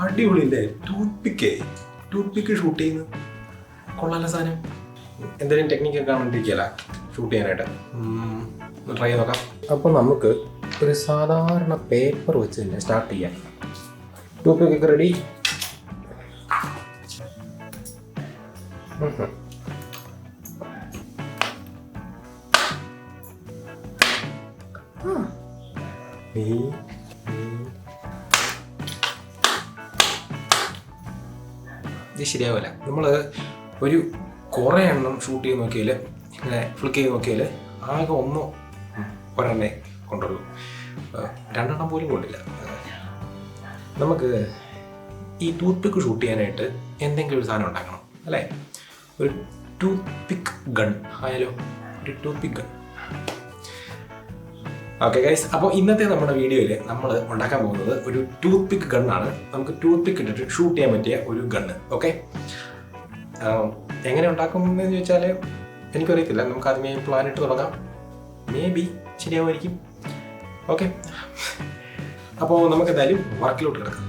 അടിപൊളിയില്ലേ? Tooth പിക്ക് shoot ചെയ്യുന്നു. കൊള്ളാല സാധനം. എന്തെങ്കിലും ടെക്നിക്കൊക്കെ കാണാണ്ടിരിക്കുകയല്ല ഷൂട്ട് ചെയ്യാനായിട്ട്. ട്രൈ ചെയ്ത് നോക്കാം. അപ്പോൾ നമുക്ക് ഒരു സാധാരണ പേപ്പർ വെച്ച് തന്നെ സ്റ്റാർട്ട് ചെയ്യാം. ടൂത്ത് പിക്കൊക്കെ റെഡി. ഇത് ശരിയാവില്ല. നമ്മൾ ഒരു കുറേ എണ്ണം ഷൂട്ട് ചെയ്ത് നോക്കിയാൽ, ഇങ്ങനെ ഫ്ലിക്ക് ചെയ്ത് നോക്കിയാൽ ആകെ ഒരെണ്ണേ കൊണ്ടുള്ളൂ. 2 എണ്ണം പോലും കൊണ്ടില്ല. നമുക്ക് ഈ ടൂത്ത് പിക്ക് ഷൂട്ട് ചെയ്യാനായിട്ട് എന്തെങ്കിലും ഒരു സാധനം ഉണ്ടാക്കണം അല്ലേ? ഒരു ടൂത്ത് പിക്ക് ഗൺ ആയാലോ? ഒരു ടൂത്ത് പിക്ക് ഗൺ. ഓക്കെ ഗൈസ്, അപ്പോൾ ഇന്നത്തെ നമ്മുടെ വീഡിയോയിൽ നമ്മൾ ഉണ്ടാക്കാൻ പോകുന്നത് ഒരു ടൂത്ത് പിക്ക് ഗണ്ണാണ്. നമുക്ക് ടൂത്ത് പിക്ക് ഇട്ടിട്ട് ഷൂട്ട് ചെയ്യാൻ പറ്റിയ ഒരു ഗണ്ണ്. ഓക്കെ, എങ്ങനെ ഉണ്ടാക്കുന്നതെന്ന് ചോദിച്ചാൽ എനിക്കറിയത്തില്ല. നമുക്ക് ആദ്യമേ പ്ലാൻ ഇട്ട് തുടങ്ങാം. May be ശരിയാവുമായിരിക്കും. ഓക്കെ, അപ്പോൾ നമുക്ക് എന്തായാലും വർക്കിലോട്ട് കിടക്കാം.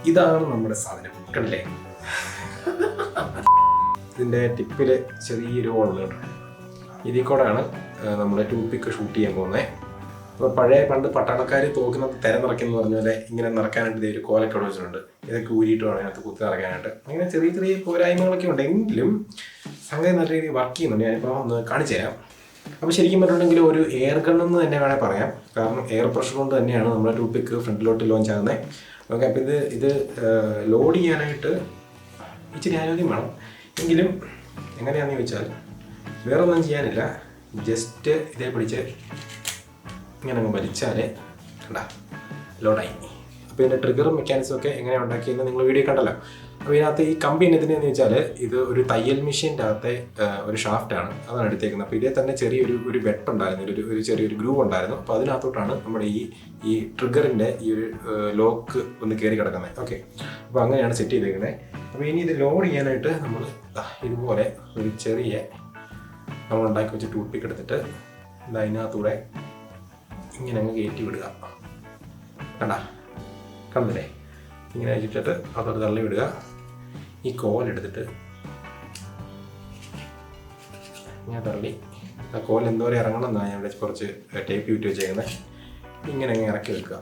ഇതാണ് നമ്മുടെ സാധനം, കണ്ടില്ലേ? ഇതിൻ്റെ ടിപ്പിൽ ചെറിയൊരു ഹോളുണ്ട് കേട്ടോ. ഇതിൽ കൂടെയാണ് നമ്മൾ ടൂത്ത് പിക്ക് ഷൂട്ട് ചെയ്യാൻ പോകുന്നത്. അപ്പോൾ പണ്ട് പട്ടാളക്കാർ തോക്കിനകത്ത് തിര നിറയ്ക്കുന്ന പറഞ്ഞ പോലെ ഇങ്ങനെ നിറയ്ക്കാനായിട്ട് ഇതേ ഒരു കോലൊക്കെ വെച്ചിട്ടുണ്ട്. ഇതൊക്കെ ഊരിയിട്ട് വേണം അതിനകത്ത് കുത്തി നിറയ്ക്കാനായിട്ട്. അങ്ങനെ ചെറിയ ചെറിയ പോരായ്മകളൊക്കെ ഉണ്ടെങ്കിലും സംഗതി നല്ല രീതിയിൽ വർക്ക് ചെയ്യുന്നുണ്ട്. ഞാനിപ്പോൾ ഒന്ന് കാണിച്ചു തരാം. അപ്പോൾ ശരിക്കും പറഞ്ഞിട്ടുണ്ടെങ്കിൽ ഒരു എയർ ഗണ്ണെന്ന് തന്നെ വേണേൽ പറയാം. കാരണം എയർ പ്രഷർ കൊണ്ട് തന്നെയാണ് നമ്മുടെ ടൂത്ത് പിക്ക് ഫ്രണ്ടിലോട്ട് ലോഞ്ച് ആകുന്നത്. ഓക്കെ, അപ്പോൾ ഇത് ലോഡ് ചെയ്യാനായിട്ട് ഇച്ചിരി ആരോഗ്യം വേണം. എങ്കിലും എങ്ങനെയാണെന്ന് ചോദിച്ചാൽ വേറെ ഒന്നും ചെയ്യാനില്ല. ജസ്റ്റ് ഇതേ പിടിച്ച് ഇങ്ങനെ അങ്ങ് വലിച്ചാൽ കണ്ട ലോഡായി. അപ്പോൾ ഇതിൻ്റെ ട്രിഗറും മെക്കാനിസം ഒക്കെ എങ്ങനെ ഉണ്ടാക്കിയെന്ന് നിങ്ങൾ വീഡിയോ കണ്ടല്ലോ. അപ്പോൾ ഇതിനകത്ത് ഈ കമ്പി എന്നതിനെന്ന് വെച്ചാൽ ഇത് ഒരു തയ്യൽ മെഷീൻ്റെ അകത്തെ ഒരു ഷാഫ്റ്റാണ്, അതാണ് എടുത്തേക്കുന്നത്. അപ്പോൾ ഇതേ തന്നെ ചെറിയൊരു വെട്ട് ഉണ്ടായിരുന്നു, ഒരു ചെറിയൊരു ഗ്രൂവ് ഉണ്ടായിരുന്നു. അപ്പോൾ അതിനകത്തോട്ടാണ് നമ്മുടെ ഈ ട്രിഗറിൻ്റെ ഈ ഒരു ലോക്ക് ഒന്ന് കയറി കിടക്കുന്നത്. ഓക്കെ, അപ്പോൾ അങ്ങനെയാണ് സെറ്റ് ചെയ്തേക്കുന്നത്. അപ്പോൾ ഇനി ഇത് ലോഡ് ചെയ്യാനായിട്ട് നമ്മൾ ഇതുപോലെ ഒരു ചെറിയ നമ്മൾ ഉണ്ടാക്കി വെച്ച് ടൂത്ത് പിക്ക് എടുത്തിട്ട് അതിനകത്തൂടെ ഇങ്ങനെ അങ്ങ് കയറ്റി വിടുക. കണ്ടില്ലേ? ഇങ്ങനെ വെച്ചിട്ട് അതോട് തള്ളി വിടുക. ഈ കോലെടുത്തിട്ട് ഇങ്ങനെ തള്ളി, ആ കോൽ എന്തോരം ഇറങ്ങണം എന്നാണ് ഞാൻ ഇവിടെ കുറച്ച് ടേപ്പ് വിറ്റ് വെച്ചേക്കുന്നത്. ഇങ്ങനെ അങ്ങ് ഇറക്കി വെക്കുക.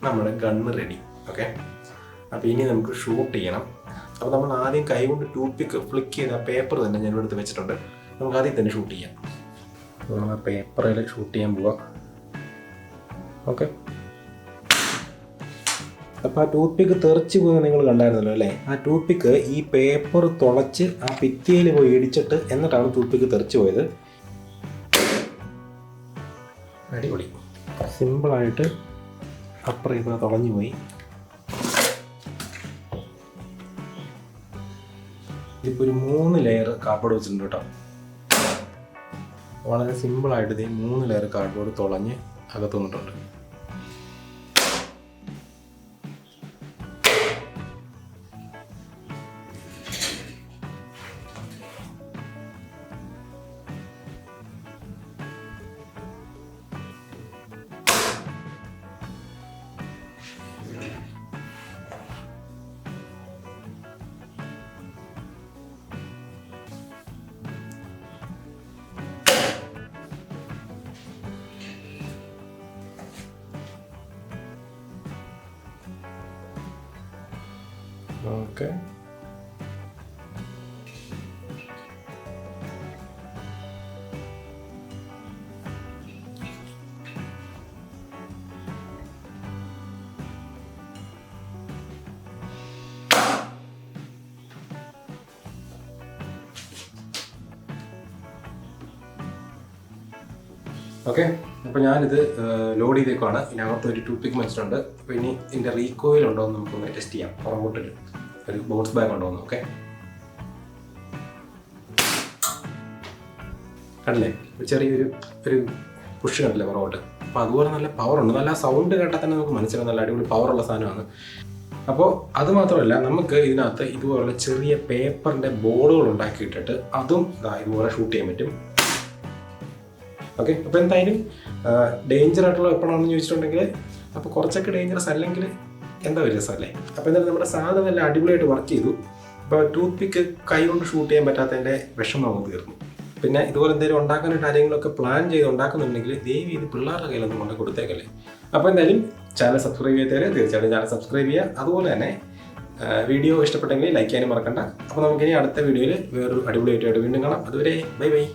നമ്മുടെ ഗണ്ണ് റെഡി. ഓക്കെ, അപ്പോൾ ഇനി നമുക്ക് ഷൂട്ട് ചെയ്യണം. അപ്പോൾ നമ്മൾ ആദ്യം കൈ കൊണ്ട് ടൂത്ത് പിക്ക് ഫ്ലിക്ക് ചെയ്ത പേപ്പർ തന്നെ ഞാൻ എടുത്ത് വെച്ചിട്ടുണ്ട്. നമുക്ക് ആദ്യം തന്നെ ഷൂട്ട് ചെയ്യാം. നമ്മൾ ആ പേപ്പറിൽ ഷൂട്ട് ചെയ്യാൻ പോവാം. ഓക്കെ, അപ്പോൾ ആ ടൂത്ത് പിക്ക് തെറിച്ച് പോകുന്നത് നിങ്ങൾ കണ്ടായിരുന്നല്ലോ അല്ലേ? ആ ടൂത്ത് പിക്ക് ഈ പേപ്പർ തുളച്ച് ആ ഭിത്തിയിൽ പോയി ഇടിച്ചിട്ട് എന്നിട്ടാണ് ടൂത്ത് പിക്ക് തെറിച്ച് പോയത്. അടിപൊളി, സിമ്പിളായിട്ട് അപ്പുറം ഇപ്പോൾ തുളഞ്ഞു പോയി. ഇതിപ്പോൾ ഒരു 3 ലെയർ കാർഡ്ബോർഡ് വെച്ചിട്ടുണ്ട് കേട്ടോ. വളരെ സിമ്പിളായിട്ട് ഇത് 3 ലെയർ കാർഡ്ബോർഡ് തുളഞ്ഞ് അകത്ത് വന്നിട്ടുണ്ട്. Okay, okay. അപ്പോൾ ഞാനിത് ലോഡ് ചെയ്തേക്കുവാണ്. ഇതിനകത്ത് ഒരു ടൂത്ത് പിക്ക് വെച്ചിട്ടുണ്ട്. അപ്പോൾ ഇനി ഇതിൻ്റെ റീകോയിൽ ഉണ്ടോ എന്ന് നമുക്കൊന്ന് ടെസ്റ്റ് ചെയ്യാം. പുറകോട്ടിൽ ഒരു ബോൺസ് ബാഗ് ഉണ്ടോ എന്ന്. ഓക്കെ, കണ്ടില്ലേ? ചെറിയൊരു പുഷ് കണ്ടില്ലേ പുറകോട്ട്? അപ്പോൾ അതുപോലെ നല്ല പവറുണ്ട്. നല്ല സൗണ്ട് കേട്ടാൽ തന്നെ നമുക്ക് മനസ്സിലാവും നല്ല അടിപൊളി പവറുള്ള സാധനമാണ്. അപ്പോൾ അത് മാത്രമല്ല, നമുക്ക് ഇതിനകത്ത് ഇതുപോലുള്ള ചെറിയ പേപ്പറിൻ്റെ ബോർഡുകൾ ഉണ്ടാക്കിയിട്ടിട്ട് അതും ഇതുപോലെ ഷൂട്ട് ചെയ്യാൻ പറ്റും. ഓക്കെ, അപ്പോൾ എന്തായാലും ഡേഞ്ചർ ആയിട്ടുള്ള വെപ്പണാണെന്ന് ചോദിച്ചിട്ടുണ്ടെങ്കിൽ അപ്പോൾ കുറച്ചൊക്കെ ഡേഞ്ചറസ് അല്ലെങ്കിൽ എന്താ ഒരു രസമല്ലേ? അപ്പോൾ എന്തായാലും നമ്മുടെ സാധനം നല്ല അടിപൊളിയായിട്ട് വർക്ക് ചെയ്തു. ഇപ്പോൾ ടൂത്ത് പിക്ക് കൈ കൊണ്ട് ഷൂട്ട് ചെയ്യാൻ പറ്റാത്തതിൻ്റെ വിഷമം നമുക്ക് തീർന്നു. പിന്നെ ഇതുപോലെ എന്തെങ്കിലും ഉണ്ടാക്കാനായിട്ട് ആരെങ്കിലുമൊക്കെ പ്ലാൻ ചെയ്ത് ഉണ്ടാക്കുന്നുണ്ടെങ്കിൽ ദയവ് ഇത് പിള്ളേരുടെ കയ്യിലൊന്നും കൊണ്ട് കൊടുത്തേക്കല്ലേ. അപ്പോൾ എന്തായാലും ചാനൽ സബ്സ്ക്രൈബ് ചെയ്തേരെ, തീർച്ചയായിട്ടും ചാനൽ സബ്സ്ക്രൈബ് ചെയ്യുക. അതുപോലെ തന്നെ വീഡിയോ ഇഷ്ടപ്പെട്ടെങ്കിൽ ലൈക്ക് ചെയ്യാനും മറക്കണ്ട. അപ്പോൾ നമുക്കിനി അടുത്ത വീഡിയോയിൽ വേറൊരു അടിപൊളിയായിട്ട് വീണ്ടും കാണാം. അതുവരെ ബൈ ബൈ.